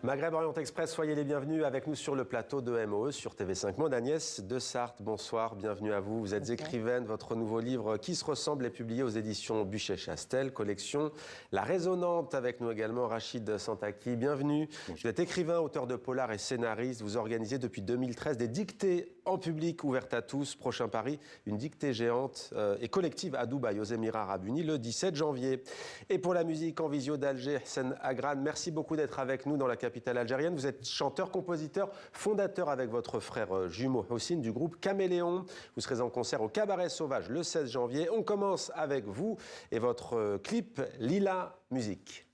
Maghreb Orient Express, soyez les bienvenus avec nous sur le plateau de MOE sur TV5 Monde. Agnès de Sarthe, bonsoir, bienvenue à vous. Vous êtes écrivaine, votre nouveau livre Qui se ressemble est publié aux éditions Buchet-Chastel, collection La Résonante. Avec nous également Rachid Santaki, bienvenue. Bonjour. Vous êtes écrivain, auteur de polar et scénariste. Vous organisez depuis 2013 des dictées en public ouvertes à tous. Prochain Paris, une dictée géante et collective à Dubaï, aux Émirats Arabes Unis, le 17 janvier. Et pour la musique en visio d'Alger, Hsen Agran, merci beaucoup d'être avec nous dans la capitale algérienne. Vous êtes chanteur, compositeur, fondateur avec votre frère jumeau Houssine du groupe Caméléon. Vous serez en concert au Cabaret Sauvage le 16 janvier. On commence avec vous et votre clip Lila Musique.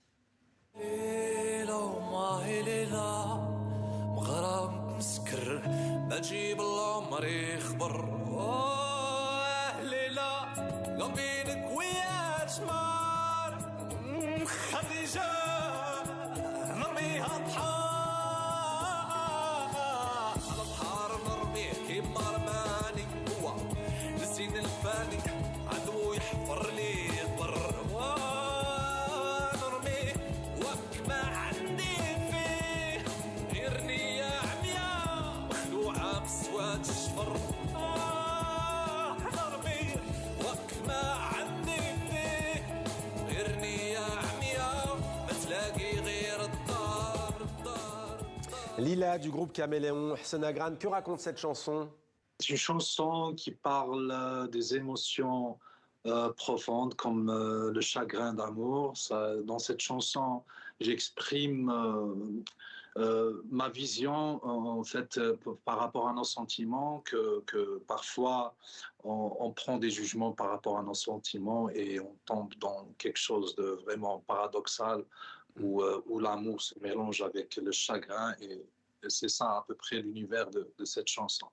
Lila du groupe Caméléon, Hsen Agran, que raconte cette chanson? C'est une chanson qui parle des émotions profondes comme le chagrin d'amour. Dans cette chanson, j'exprime ma vision en fait par rapport à nos sentiments, que parfois on prend des jugements par rapport à nos sentiments et on tombe dans quelque chose de vraiment paradoxal où l'amour se mélange avec le chagrin et c'est ça à peu près l'univers de cette chanson.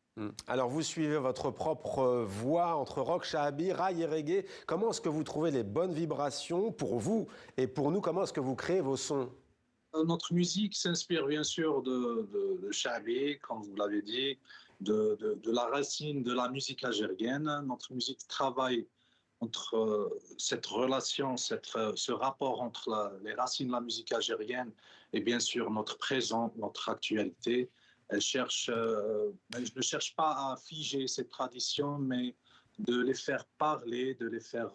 Alors vous suivez votre propre voix entre rock, shahabi, raï et reggae. Comment est-ce que vous trouvez les bonnes vibrations pour vous et pour nous? Comment est-ce que vous créez vos sons? Notre musique s'inspire bien sûr de shahabi, comme vous l'avez dit, de la racine de la musique algérienne. Notre musique travaille entre cette relation, ce rapport entre les racines de la musique algérienne et bien sûr notre présent, notre actualité. Elle ne cherche pas à figer ces traditions, mais de les faire parler, de les faire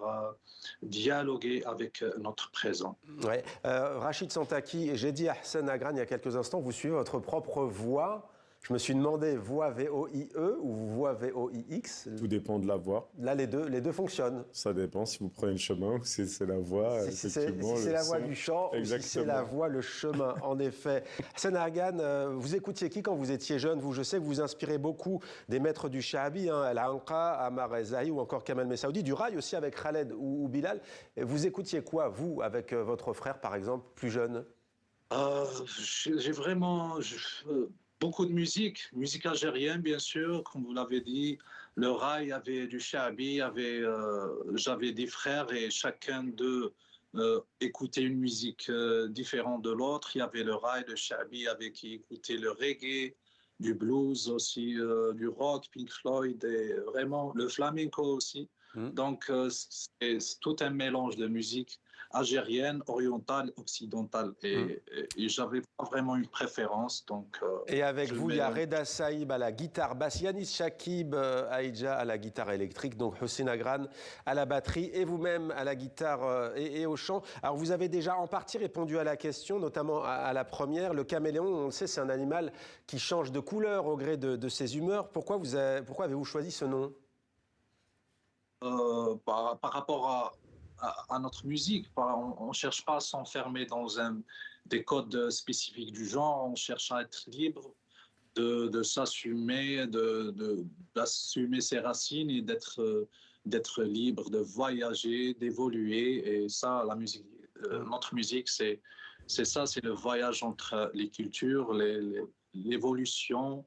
dialoguer avec notre présent. Ouais. Rachid Santaki, j'ai dit à Hsen Agran il y a quelques instants, vous suivez votre propre voix. Je me suis demandé, voix V-O-I-E ou voix V-O-I-X? Tout dépend de la voix. Là, les deux fonctionnent. Ça dépend si vous prenez le chemin ou si c'est la voix. Si c'est la voix du chant ou si c'est la voix, le chemin, en effet. Hsen Agran, vous écoutiez qui quand vous étiez jeune? Je sais que vous inspirez beaucoup des maîtres du shahabi, El Anqa, Amar Zahi ou encore Kamal Messaoudi, du raï aussi avec Khaled ou Bilal. Vous écoutiez quoi, vous, avec votre frère, par exemple, plus jeune? J'ai vraiment... beaucoup de musique algérienne, bien sûr, comme vous l'avez dit. Le raï avait du shahabi, j'avais des frères et chacun d'eux écoutait une musique différente de l'autre. Il y avait le raï, le shahabi, avec qui écoutait le reggae, du blues aussi, du rock, Pink Floyd, et vraiment le flamenco aussi. Donc, c'est tout un mélange de musique algérienne, orientale, occidentale. Et j'avais pas vraiment une préférence. Donc, et avec vous, il y a Reda Saïb à la guitare basse, Yanis Shakib Aïdja à la guitare électrique, donc Hsen Agran à la batterie et vous-même à la guitare et au chant. Alors, vous avez déjà en partie répondu à la question, notamment à la première. Le caméléon, on le sait, c'est un animal qui change de couleur au gré de ses humeurs. Pourquoi avez-vous choisi ce nom? Par rapport à notre musique, on ne cherche pas à s'enfermer dans des codes spécifiques du genre, on cherche à être libre de s'assumer, d'assumer ses racines et d'être libre, de voyager, d'évoluer. Et ça, la musique, notre musique, c'est ça, c'est le voyage entre les cultures, l'évolution,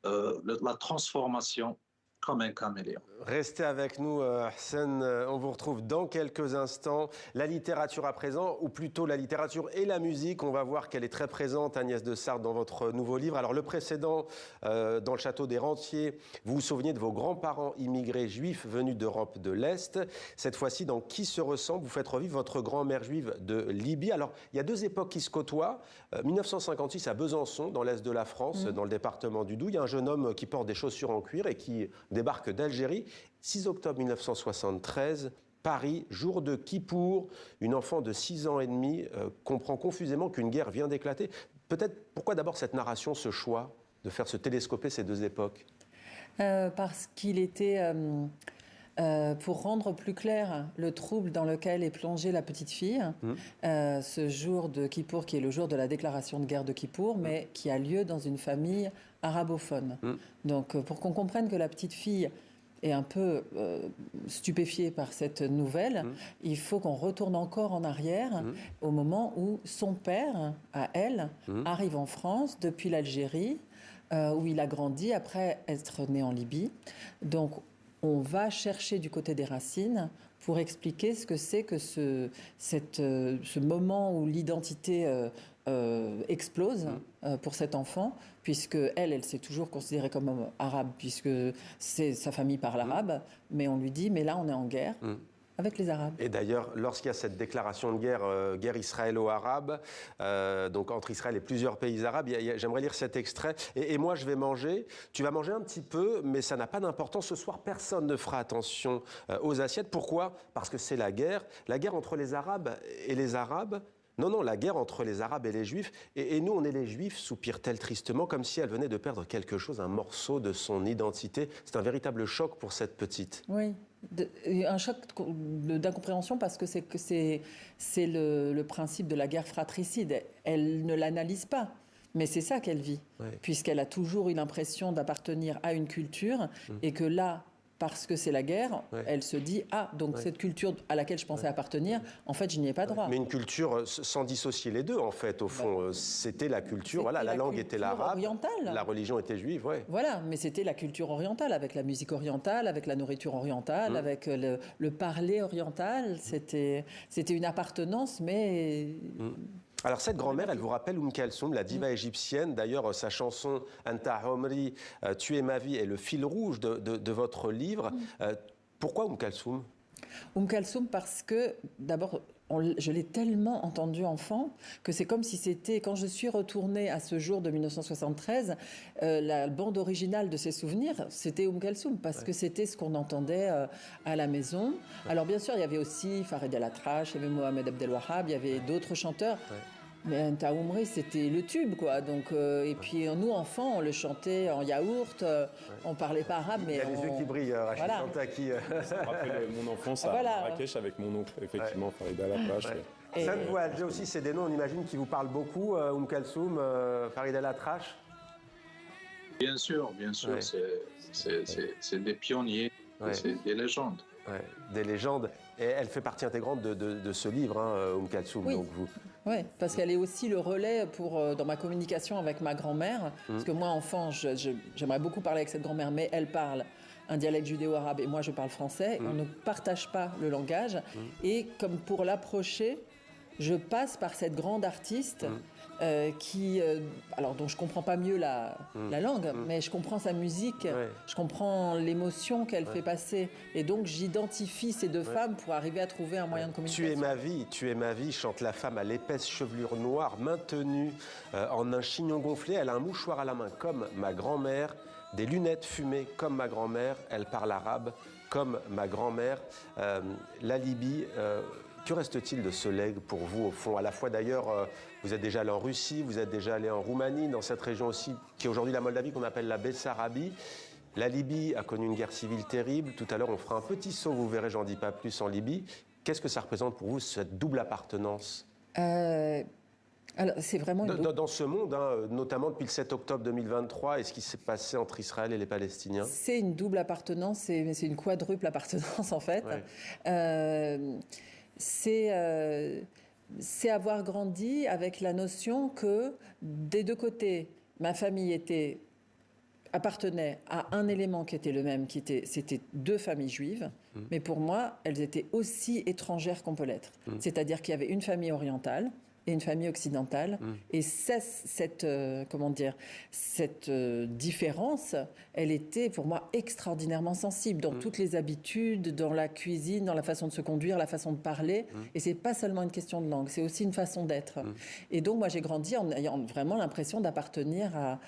la transformation. comme un caméléon. Restez avec nous, Hsen. On vous retrouve dans quelques instants. La littérature à présent, ou plutôt la littérature et la musique. On va voir qu'elle est très présente, Agnès de Sarthe, dans votre nouveau livre. Alors, le précédent, dans le château des Rentiers, vous vous souveniez de vos grands-parents immigrés juifs venus d'Europe de l'Est. Cette fois-ci, dans Qui se ressemble, vous faites revivre votre grand-mère juive de Libye. Alors, il y a deux époques qui se côtoient. 1956 à Besançon, dans l'Est de la France, dans le département du Doubs. Il y a un jeune homme qui porte des chaussures en cuir et qui débarque d'Algérie. 6 octobre 1973, Paris, jour de Kippour. Une enfant de 6 ans et demi comprend confusément qu'une guerre vient d'éclater. Peut-être, pourquoi d'abord cette narration, ce choix de faire se télescoper ces deux époques? Parce qu'il était, pour rendre plus clair le trouble dans lequel est plongée la petite fille, ce jour de Kippour, qui est le jour de la déclaration de guerre de Kippour, mais qui a lieu dans une famille arabophone. Donc, pour qu'on comprenne que la petite fille est un peu stupéfiée par cette nouvelle, il faut qu'on retourne encore en arrière au moment où son père, à elle, arrive en France depuis l'Algérie, où il a grandi après être né en Libye. Donc, on va chercher du côté des racines pour expliquer ce que c'est que ce moment où l'identité explose pour cet enfant, puisque elle s'est toujours considérée comme arabe, puisque sa famille parle arabe, mais on lui dit, mais là on est en guerre. Avec les Arabes. Et d'ailleurs, lorsqu'il y a cette déclaration de guerre, guerre israélo-arabe, donc entre Israël et plusieurs pays arabes, j'aimerais lire cet extrait. Et moi, je vais manger. Tu vas manger un petit peu, mais ça n'a pas d'importance. Ce soir, personne ne fera attention aux assiettes. Pourquoi? Parce que c'est la guerre entre les Arabes et les Arabes. Non, la guerre entre les Arabes et les Juifs. Et nous, on est les Juifs, soupire-t-elle tristement, comme si elle venait de perdre quelque chose, un morceau de son identité. C'est un véritable choc pour cette petite. Oui, un choc d'incompréhension parce que c'est le principe de la guerre fratricide. Elle ne l'analyse pas. Mais c'est ça qu'elle vit, puisqu'elle a toujours eu l'impression d'appartenir à une culture et que là, parce que c'est la guerre, elle se dit « Ah, donc cette culture à laquelle je pensais appartenir, en fait, je n'y ai pas droit. » Mais une culture sans dissocier les deux, en fait, au fond. C'était la culture, voilà, la langue était l'arabe, la religion était juive, Voilà, mais c'était la culture orientale, avec la musique orientale, avec la nourriture orientale, avec le parler oriental. C'était une appartenance, mais... Alors cette grand-mère, elle vous rappelle Kalsoum, la diva égyptienne. D'ailleurs, sa chanson « Anta Omri »,« Tu es ma vie » est le fil rouge de votre livre. Pourquoi Kalsoum ? Kalsoum parce que, d'abord, je l'ai tellement entendu enfant que c'est comme si c'était, quand je suis retournée à ce jour de 1973, la bande originale de ses souvenirs, c'était Kalsoum, parce que c'était ce qu'on entendait à la maison. Alors bien sûr, il y avait aussi Farid El Atrache, il y avait Mohamed Abdel Wahab, il y avait d'autres chanteurs. Mais Anta Omri, c'était le tube, quoi. Donc, et puis nous, enfants, on le chantait en yaourt, on parlait pas arabe, mais il y a les yeux qui brillent, Rachid Santaki. Ça me rappelle mon enfance à Marrakech avec mon oncle, effectivement, Farid El Atrache. Ça vous, Alger aussi, c'est des noms, on imagine, qui vous parlent beaucoup, Kalsoum, Farid El Atrache. Bien sûr, c'est des pionniers, c'est des légendes. Des légendes. Et elle fait partie intégrante de ce livre, Kalsoum. Oui. Oui, parce qu'elle est aussi le relais dans ma communication avec ma grand-mère. Parce que moi, enfant, j'aimerais beaucoup parler avec cette grand-mère, mais elle parle un dialecte judéo-arabe et moi, je parle français. On ne partage pas le langage. Et comme pour l'approcher, je passe par cette grande artiste dont je comprends pas mieux la langue, mais je comprends sa musique, je comprends l'émotion qu'elle fait passer, et donc j'identifie ces deux femmes pour arriver à trouver un moyen de communication. Tu es ma vie, chante la femme à l'épaisse chevelure noire, maintenue en un chignon gonflé. Elle a un mouchoir à la main comme ma grand-mère, des lunettes fumées comme ma grand-mère. Elle parle arabe comme ma grand-mère. La Libye. Que reste-t-il de ce legs pour vous, au fond? À la fois, d'ailleurs, vous êtes déjà allé en Russie, vous êtes déjà allé en Roumanie, dans cette région aussi, qui est aujourd'hui la Moldavie, qu'on appelle la Bessarabie. La Libye a connu une guerre civile terrible. Tout à l'heure, on fera un petit saut, vous verrez, j'en dis pas plus, en Libye. Qu'est-ce que ça représente pour vous, cette double appartenance? Alors, c'est vraiment dans ce monde, notamment depuis le 7 octobre 2023, et ce qui s'est passé entre Israël et les Palestiniens. C'est une double appartenance, c'est une quadruple appartenance, en fait. C'est avoir grandi avec la notion que des deux côtés, ma famille était appartenaient à un élément qui était le même, c'était 2 familles juives, mais pour moi, elles étaient aussi étrangères qu'on peut l'être. C'est-à-dire qu'il y avait une famille orientale et une famille occidentale. Et cette différence, elle était pour moi extraordinairement sensible dans toutes les habitudes, dans la cuisine, dans la façon de se conduire, la façon de parler. Et c'est pas seulement une question de langue, c'est aussi une façon d'être. Et donc moi j'ai grandi en ayant vraiment l'impression d'appartenir à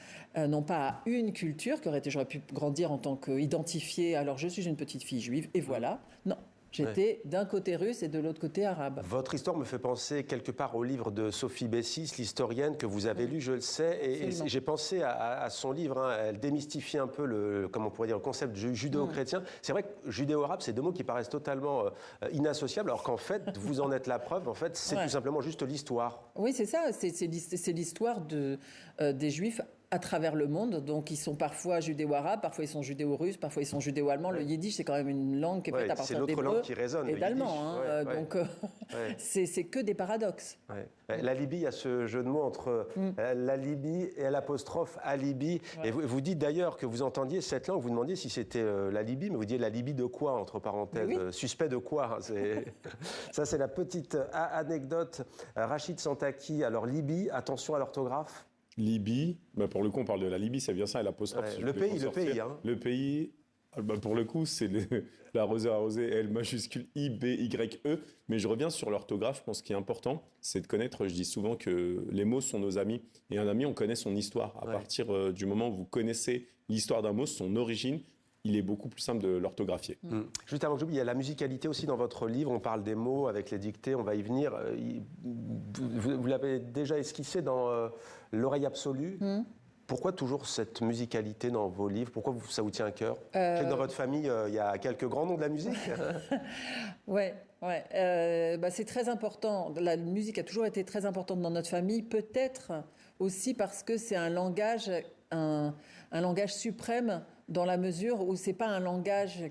non pas à une culture, j'aurais pu grandir en tant qu'identifiée, alors je suis une petite fille juive, et voilà. Non. J'étais d'un côté russe et de l'autre côté arabe. Votre histoire me fait penser quelque part au livre de Sophie Bessis, l'historienne que vous avez lu, je le sais, et j'ai pensé à son livre. Elle démystifie un peu le concept judéo-chrétien. C'est vrai que judéo-arabe, c'est 2 mots qui paraissent totalement inassociables, alors qu'en fait, vous en êtes la preuve. En fait, c'est tout simplement juste l'histoire. Oui, c'est ça. C'est l'histoire des Juifs à travers le monde. Donc, ils sont parfois judéo-arabes, parfois ils sont judéo-russes, parfois ils sont judéo-allemands. Le yiddish, c'est quand même une langue qui est faite à partir d'hébreu. C'est l'autre langue qui résonne. Et d'allemand. Donc, c'est que des paradoxes. La Libye, il y a ce jeu de mots entre la Libye et l'apostrophe alibi. Et vous dites d'ailleurs que vous entendiez cette langue, vous demandiez si c'était la Libye, mais vous disiez la Libye de quoi, entre parenthèses, suspect de quoi. Ça, c'est la petite anecdote. Rachid Santaki, alors Libye, attention à l'orthographe. Libye, pour le coup, on parle de la Libye, c'est bien ça, et l'apostrophe. Le pays. Le pays, pour le coup, c'est l'arrosé arrosé, L majuscule I-B-Y-E. Mais je reviens sur l'orthographe. Je pense qu'il est important, c'est de connaître. Je dis souvent que les mots sont nos amis. Et un ami, on connaît son histoire. À partir du moment où vous connaissez l'histoire d'un mot, son origine, il est beaucoup plus simple de l'orthographier. Juste avant que j'oublie, il y a la musicalité aussi dans votre livre. On parle des mots avec les dictées, on va y venir. Vous l'avez déjà esquissé dans L'oreille absolue. Pourquoi toujours cette musicalité dans vos livres? Pourquoi ça vous tient à cœur? Je sais que dans votre famille, il y a quelques grands noms de la musique. C'est très important. La musique a toujours été très importante dans notre famille. Peut-être aussi parce que c'est un langage suprême, dans la mesure où c'est pas un langage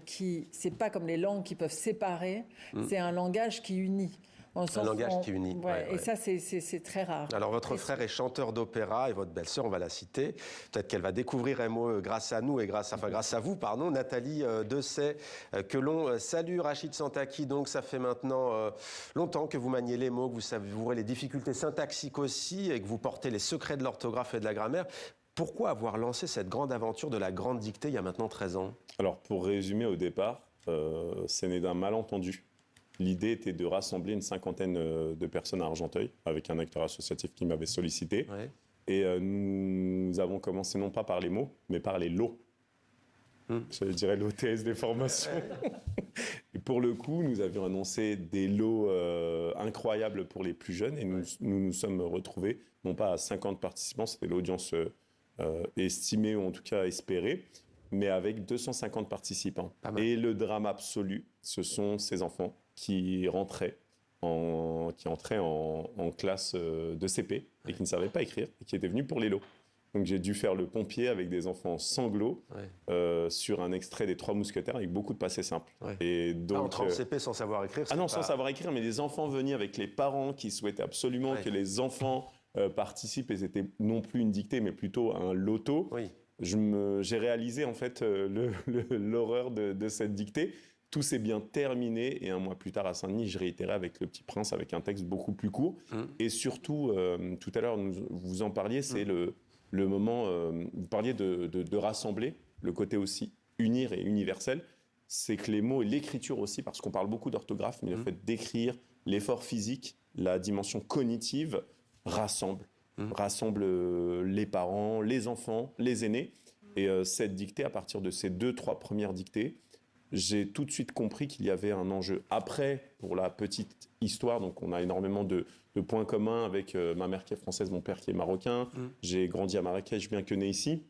c'est pas comme les langues qui peuvent séparer, c'est un langage qui unit. Un langage qui unit. Et ça, c'est très rare. Alors, votre frère est chanteur d'opéra et votre belle-sœur, on va la citer. Peut-être qu'elle va découvrir MOE grâce à nous et grâce à vous, Nathalie Dessay, que l'on salue. Rachid Santaki, donc ça fait maintenant longtemps que vous maniez les mots, que vous savourez les difficultés syntaxiques aussi et que vous portez les secrets de l'orthographe et de la grammaire. Pourquoi avoir lancé cette grande aventure de la grande dictée il y a maintenant 13 ans? Alors, pour résumer au départ, c'est né d'un malentendu. L'idée était de rassembler une 50aine de personnes à Argenteuil, avec un acteur associatif qui m'avait sollicité. Et nous avons commencé non pas par les mots, mais par les lots. Je dirais l'OTS des formations. Et pour le coup, nous avions annoncé des lots incroyables pour les plus jeunes. Et nous sommes retrouvés, non pas à 50 participants, c'était l'audience estimée ou en tout cas espérée, mais avec 250 participants. Et le drame absolu, ce sont ces enfants qui entraient en classe de CP et qui ne savaient pas écrire et qui étaient venus pour les lots. Donc j'ai dû faire le pompier avec des enfants sanglots sur un extrait des Trois Mousquetaires avec beaucoup de passés simples. Et donc, entrer en CP sans savoir écrire. Sans savoir écrire, mais des enfants venus avec les parents qui souhaitaient absolument que les enfants participent, et c'était non plus une dictée mais plutôt un loto. J'ai réalisé en fait l'horreur de cette dictée. Tout s'est bien terminé et un mois plus tard à Saint-Denis, je réitérais avec Le Petit Prince avec un texte beaucoup plus court. Et surtout, tout à l'heure, vous en parliez, c'est le moment, vous parliez de rassembler, le côté aussi unir et universel. C'est que les mots et l'écriture aussi, parce qu'on parle beaucoup d'orthographe, mais le fait d'écrire, l'effort physique, la dimension cognitive, rassemble les parents, les enfants, les aînés. Et cette dictée, à partir de ces 2-3 premières dictées, j'ai tout de suite compris qu'il y avait un enjeu. Après, pour la petite histoire, donc on a énormément de points communs avec ma mère qui est française, mon père qui est marocain. J'ai grandi à Marrakech, bien que né ici.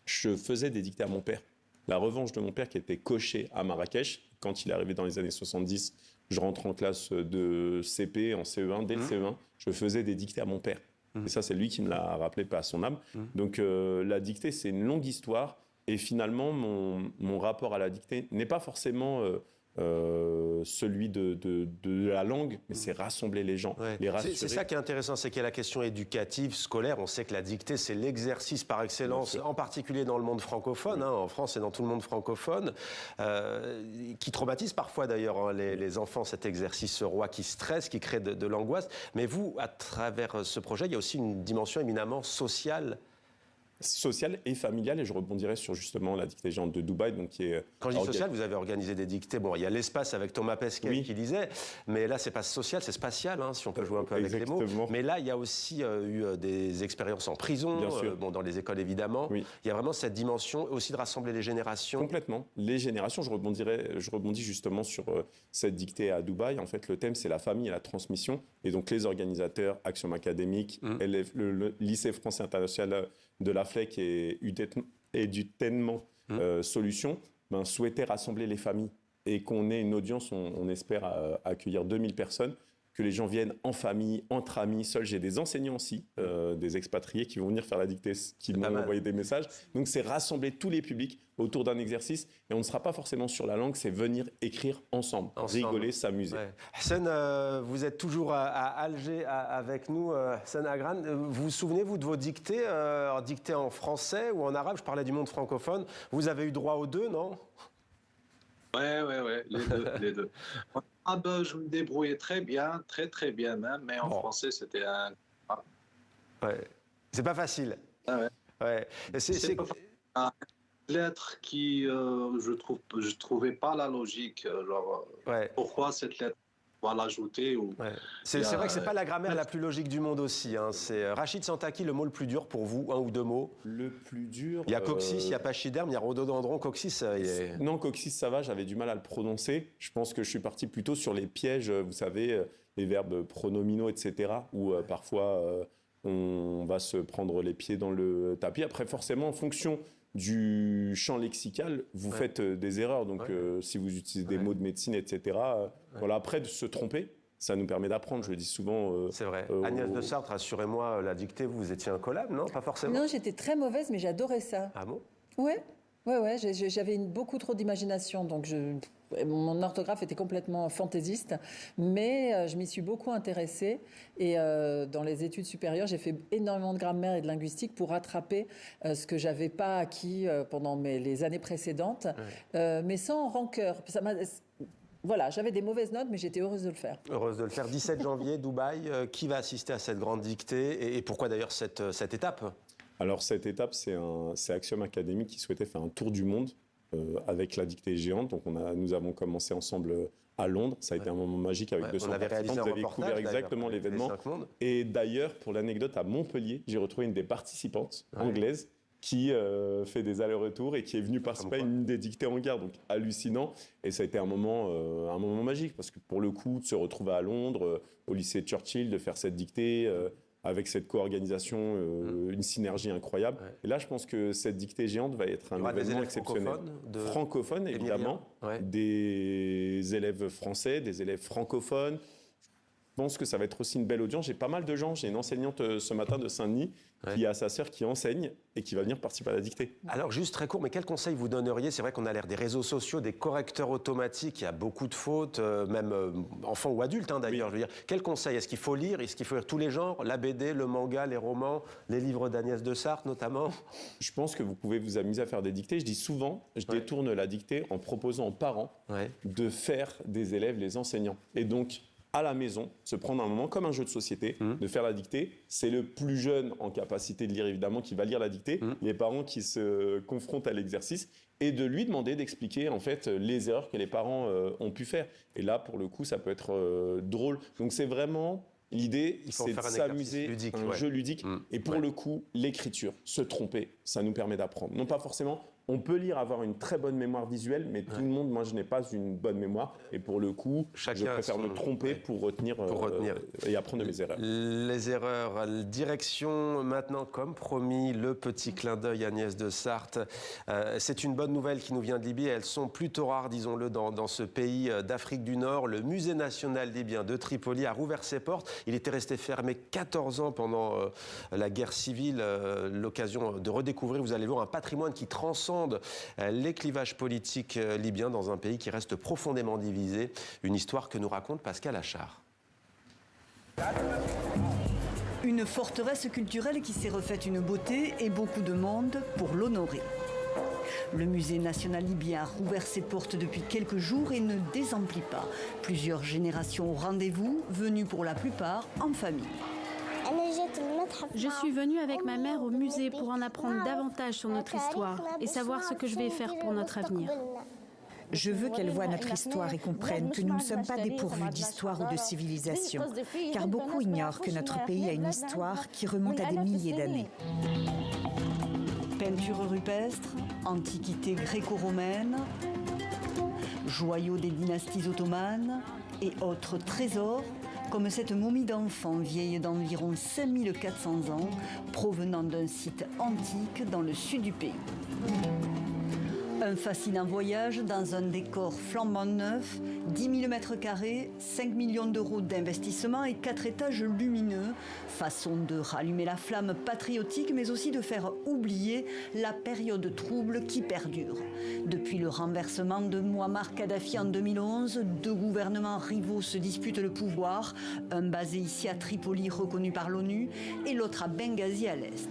Je faisais des dictées à mon père. La revanche de mon père qui était coché à Marrakech, quand il est arrivé dans les années 70, je rentre en classe de CP, en CE1, dès le CE1, je faisais des dictées à mon père. Et ça, c'est lui qui me l'a rappelé, pas à son âme. Donc la dictée, c'est une longue histoire. Et finalement, mon rapport à la dictée n'est pas forcément celui de la langue, mais c'est rassembler les gens, les rassurer. C'est ça qui est intéressant, c'est qu'il y a la question éducative, scolaire. On sait que la dictée, c'est l'exercice par excellence, en particulier dans le monde francophone, en France et dans tout le monde francophone, qui traumatise parfois d'ailleurs les enfants, cet exercice roi qui stresse, qui crée de l'angoisse. Mais vous, à travers ce projet, il y a aussi une dimension éminemment sociale et familiale, et je rebondirai sur justement la dictée géante de Dubaï. Donc, quand je dis social, vous avez organisé des dictées. Bon, il y a l'espace avec Thomas Pesquet qui disait, mais là, c'est pas social, c'est spatial, si on peut jouer un peu avec les mots. Mais là, il y a aussi eu des expériences en prison, dans les écoles évidemment. Il y a vraiment cette dimension aussi de rassembler les générations. Complètement. Les générations, je rebondis justement sur cette dictée à Dubaï. En fait, le thème, c'est la famille et la transmission. Et donc, les organisateurs, Action académique, le lycée français international de la FLEC et Edutainment Solutions, souhaitaient rassembler les familles et qu'on ait une audience, on espère accueillir 2000 personnes, que les gens viennent en famille, entre amis, seuls. J'ai des enseignants aussi, des expatriés qui vont venir faire la dictée, qui m'ont envoyé des messages. Donc c'est rassembler tous les publics autour d'un exercice, et on ne sera pas forcément sur la langue, c'est venir écrire ensemble. Rigoler, s'amuser. Hassan, vous êtes toujours à Alger avec nous, Hassan Agran. Vous vous souvenez, vous, de vos dictées, dictées en français ou en arabe? Je parlais du monde francophone. Vous avez eu droit aux deux, non? Ouais, les deux. Je me débrouillais très bien, très bien même, mais en français, c'était un... C'est pas facile. C'est pas facile. Lettre qui, je trouvais pas la logique, pourquoi cette lettre va l'ajouter ou... C'est vrai que c'est pas la grammaire la plus logique du monde aussi. C'est Rachid Santaki, le mot le plus dur pour vous, un ou deux mots? Le plus dur... Il y a coccyx, il y a pachyderme, il y a rhododendron, coccyx. Non, coccyx, ça va, j'avais du mal à le prononcer. Je pense que je suis parti plutôt sur les pièges, vous savez, les verbes pronominaux, etc., où parfois on va se prendre les pieds dans le tapis. Après, forcément, en fonction du champ lexical, vous faites des erreurs. Donc, si vous utilisez des mots de médecine, etc., voilà, après, de se tromper, ça nous permet d'apprendre. Je le dis souvent. C'est vrai. Agnès de Sarthe, rassurez-moi, la dictée, vous étiez incollable, non? Pas forcément. Non, j'étais très mauvaise, mais j'adorais ça. Ah bon? Ouais. J'avais beaucoup trop d'imagination, donc mon orthographe était complètement fantaisiste, mais je m'y suis beaucoup intéressée. Et dans les études supérieures, j'ai fait énormément de grammaire et de linguistique pour rattraper ce que j'avais pas acquis pendant les années précédentes, mais sans rancœur. Voilà, j'avais des mauvaises notes, mais j'étais heureuse de le faire. Heureuse de le faire. 17 janvier, Dubaï. Qui va assister à cette grande dictée et pourquoi d'ailleurs cette étape? Alors cette étape, c'est Axiom Academy qui souhaitait faire un tour du monde avec la dictée géante. Donc nous avons commencé ensemble à Londres. Ça a été un moment magique avec 200 participants. Vous avez couvert exactement l'événement. Et d'ailleurs, pour l'anecdote, à Montpellier, j'ai retrouvé une des participantes anglaises qui fait des allers-retours et qui est venue participer à une des dictées en gare. Donc hallucinant. Et ça a été un moment magique parce que pour le coup, de se retrouver à Londres, au lycée Churchill, de faire cette dictée... avec cette co-organisation, une synergie incroyable. Et là, je pense que cette dictée géante va être un événement exceptionnel. Francophones, évidemment. Des élèves français, des élèves francophones. Je pense que ça va être aussi une belle audience. J'ai pas mal de gens. J'ai une enseignante ce matin de Saint-Denis qui a sa sœur qui enseigne et qui va venir participer à la dictée. Alors, juste très court, mais quel conseil vous donneriez? C'est vrai qu'on a l'air des réseaux sociaux, des correcteurs automatiques. Il y a beaucoup de fautes, même enfants ou adultes d'ailleurs. Je veux dire, quel conseil? Est-ce qu'il faut lire? Est-ce qu'il faut lire tous les genres? La BD, le manga, les romans, les livres d'Agnès de Sarthe notamment? Je pense que vous pouvez vous amuser à faire des dictées. Je dis souvent, je détourne la dictée en proposant aux parents de faire des élèves les enseignants. Et donc, à la maison, se prendre un moment comme un jeu de société, de faire la dictée. C'est le plus jeune en capacité de lire, évidemment, qui va lire la dictée. Les parents qui se confrontent à l'exercice et de lui demander d'expliquer, en fait, les erreurs que les parents ont pu faire. Et là, pour le coup, ça peut être drôle. Donc, c'est vraiment... L'idée, c'est de s'amuser, un jeu ludique. Et pour le coup, l'écriture, se tromper, ça nous permet d'apprendre. Non pas forcément... On peut lire, avoir une très bonne mémoire visuelle, mais tout le monde, moi, je n'ai pas une bonne mémoire. Et pour le coup, je préfère me tromper pour retenir et apprendre de mes erreurs. Les erreurs. Direction maintenant, comme promis, le petit clin d'œil Agnès de Sarthe. C'est une bonne nouvelle qui nous vient de Libye. Elles sont plutôt rares, disons-le, dans ce pays d'Afrique du Nord. Le musée national libyen de Tripoli a rouvert ses portes. Il était resté fermé 14 ans pendant la guerre civile. L'occasion de redécouvrir, vous allez voir, un patrimoine qui transcende transcende les clivages politiques libyens dans un pays qui reste profondément divisé. Une histoire que nous raconte Pascal Achard. Une forteresse culturelle qui s'est refaite une beauté et beaucoup de monde pour l'honorer. Le musée national libyen a rouvert ses portes depuis quelques jours et ne désemplit pas. Plusieurs générations au rendez-vous, venues pour la plupart en famille. Je suis venue avec ma mère au musée pour en apprendre davantage sur notre histoire et savoir ce que je vais faire pour notre avenir. Je veux qu'elle voie notre histoire et comprenne que nous ne sommes pas dépourvus d'histoire ou de civilisation, car beaucoup ignorent que notre pays a une histoire qui remonte à des milliers d'années. Peintures rupestres, antiquités gréco-romaines, joyaux des dynasties ottomanes et autres trésors, comme cette momie d'enfant vieille d'environ 5400 ans, provenant d'un site antique dans le sud du pays. Un fascinant voyage dans un décor flambant neuf, 10 000 m², 5 millions d'euros d'investissement et 4 étages lumineux. Façon de rallumer la flamme patriotique, mais aussi de faire oublier la période trouble qui perdure. Depuis le renversement de Mouammar Kadhafi en 2011, deux gouvernements rivaux se disputent le pouvoir, un basé ici à Tripoli reconnu par l'ONU et l'autre à Benghazi à l'est.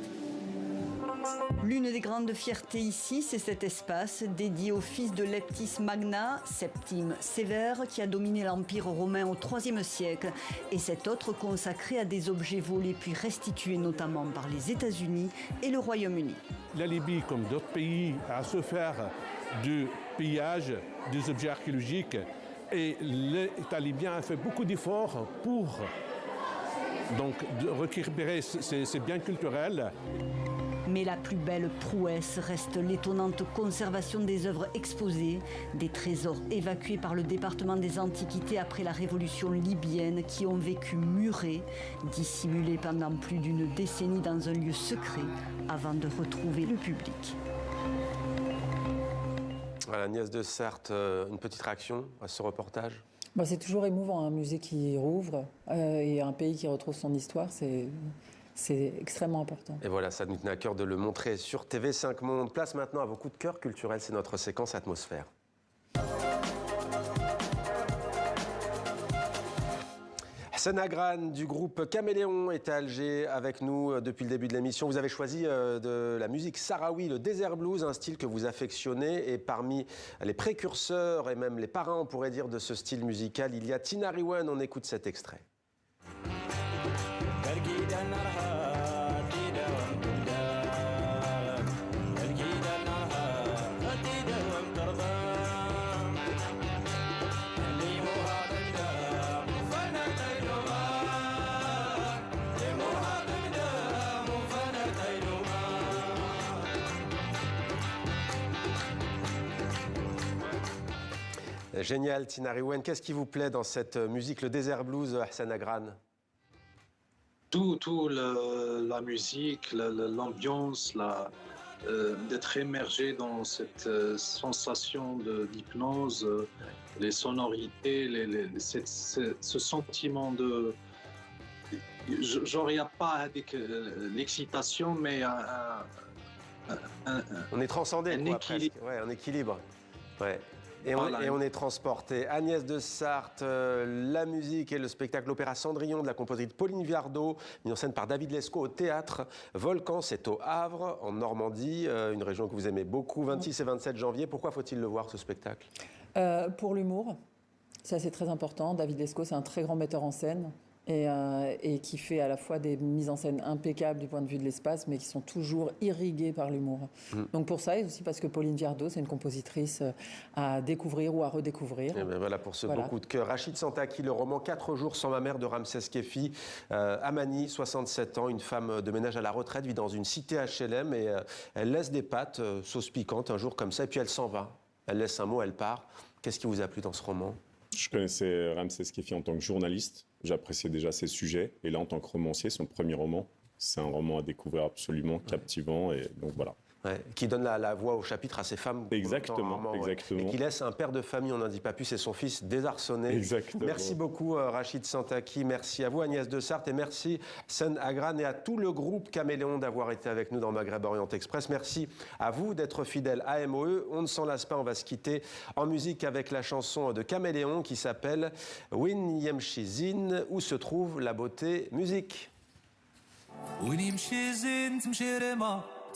L'une des grandes fiertés ici, c'est cet espace dédié au fils de Leptis Magna, Septime Sévère, qui a dominé l'Empire romain au IIIe siècle, et cet autre consacré à des objets volés puis restitués notamment par les États-Unis et le Royaume-Uni. La Libye, comme d'autres pays, a souffert du pillage des objets archéologiques et l'État libyen a fait beaucoup d'efforts pour récupérer ces biens culturels. Mais la plus belle prouesse reste l'étonnante conservation des œuvres exposées, des trésors évacués par le département des Antiquités après la révolution libyenne qui ont vécu murés, dissimulés pendant plus d'une décennie dans un lieu secret avant de retrouver le public. Voilà, Agnès de Sarthe, une petite réaction à ce reportage? C'est toujours émouvant, un musée qui rouvre et un pays qui retrouve son histoire, c'est extrêmement important. Et voilà, ça nous tenait à cœur de le montrer sur TV5 Monde. Place maintenant à vos coups de cœur culturels, c'est notre séquence atmosphère. Hassan Agran du groupe Caméléon est à Alger avec nous depuis le début de l'émission. Vous avez choisi de la musique sahraoui, le desert blues, un style que vous affectionnez. Et parmi les précurseurs et même les parrains, on pourrait dire, de ce style musical, il y a Tinariwen. On écoute cet extrait. Génial, Tinariwen. Qu'est-ce qui vous plaît dans cette musique, le desert blues, Hassan Agran? La musique, l'ambiance, d'être émergé dans cette sensation d'hypnose, les sonorités, ce sentiment de... Genre, il n'y a pas l'excitation, mais on est transcendé, quoi, presque. Ouais, un équilibre. Ouais. Et on est transporté. Agnès de Sarthe, la musique et le spectacle Opéra Cendrillon de la compositrice Pauline Viardot, mis en scène par David Lescaut au théâtre. Volcan, c'est au Havre, en Normandie, une région que vous aimez beaucoup. 26 et 27 janvier. Pourquoi faut-il le voir, ce spectacle? Pour l'humour. Ça, c'est très important. David Lescaut, c'est un très grand metteur en scène. Et qui fait à la fois des mises en scène impeccables du point de vue de l'espace, mais qui sont toujours irriguées par l'humour. Donc pour ça, et aussi parce que Pauline Viardot, c'est une compositrice à découvrir ou à redécouvrir. Et ben voilà pour ce beau coup de cœur. Rachid Santaki, le roman 4 jours sans ma mère de Ramsès Kefi. Amani, 67 ans, une femme de ménage à la retraite, vit dans une cité HLM et elle laisse des pâtes, sauce piquante, un jour comme ça, et puis elle s'en va. Elle laisse un mot, elle part. Qu'est-ce qui vous a plu dans ce roman? Je connaissais Ramsès Kefi en tant que journaliste. J'appréciais déjà ses sujets. Et là, en tant que romancier, son premier roman, c'est un roman à découvrir absolument captivant. Et donc voilà. Ouais, qui donne la voix au chapitre à ces femmes. Exactement. Et qui laisse un père de famille, on n'en dit pas plus, et son fils désarçonné. Exactement. Merci beaucoup Rachid Santaki, merci à vous Agnès de Sarthe, et merci Sen Agran et à tout le groupe Caméléon d'avoir été avec nous dans Maghreb Orient Express. Merci à vous d'être fidèles à MOE. On ne s'en lasse pas, on va se quitter en musique avec la chanson de Caméléon qui s'appelle Win Yemshi Zin, où se trouve la beauté. Musique.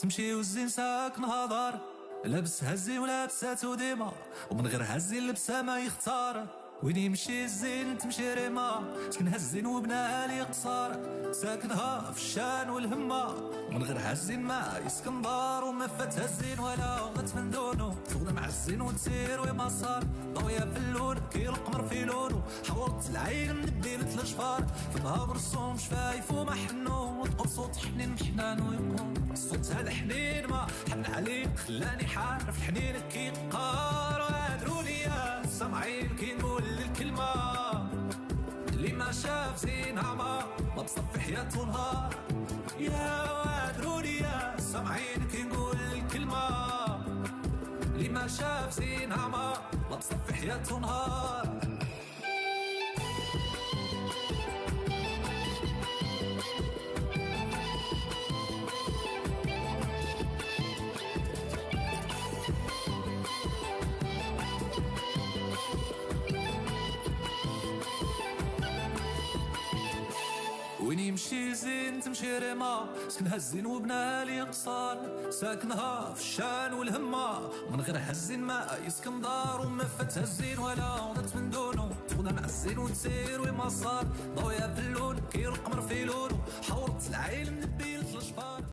تمشي والزين ساكن هضار لابس هزي ولابساتو ديما ومن غير هزي لبسها ما يختار وين يمشي الزين تمشي ريما سكن هزين وبناها لي قصار ساكنها في الشان والهمة ومن غير هزين ما يسكن دار وما فات هزين ولا غت من دونو تخدم مع الزين وتسير وما صار ضوية في اللون كي القمر في لونو حورت العين من الديلة الجفار في ظهر الرسوم شفايف وما حنو وتقول صوت حنين محنان ويقول الصوت هذا حنين ما حن عليك خلاني حارف الحنين كي قار وهدروا ليا سامعين كي نقول الكلمة اللي ما شاف زينها ما بصفي حياته نهار يا وادروني يا سامعين كي نقول الكلمة اللي ما شاف زينها ما بصفي حياته نهار وين يمشي زين تمشي ريما سكنها الزين وبناها لي قصار ساكنها في الشان والهمة من غير هزين ما يسكن دار وما فات هزين ولا غدت من دونو تخدم مع الزين وتسير وما صار ضوية في اللون كي القمر في لونو حورت العين من الديل الجفار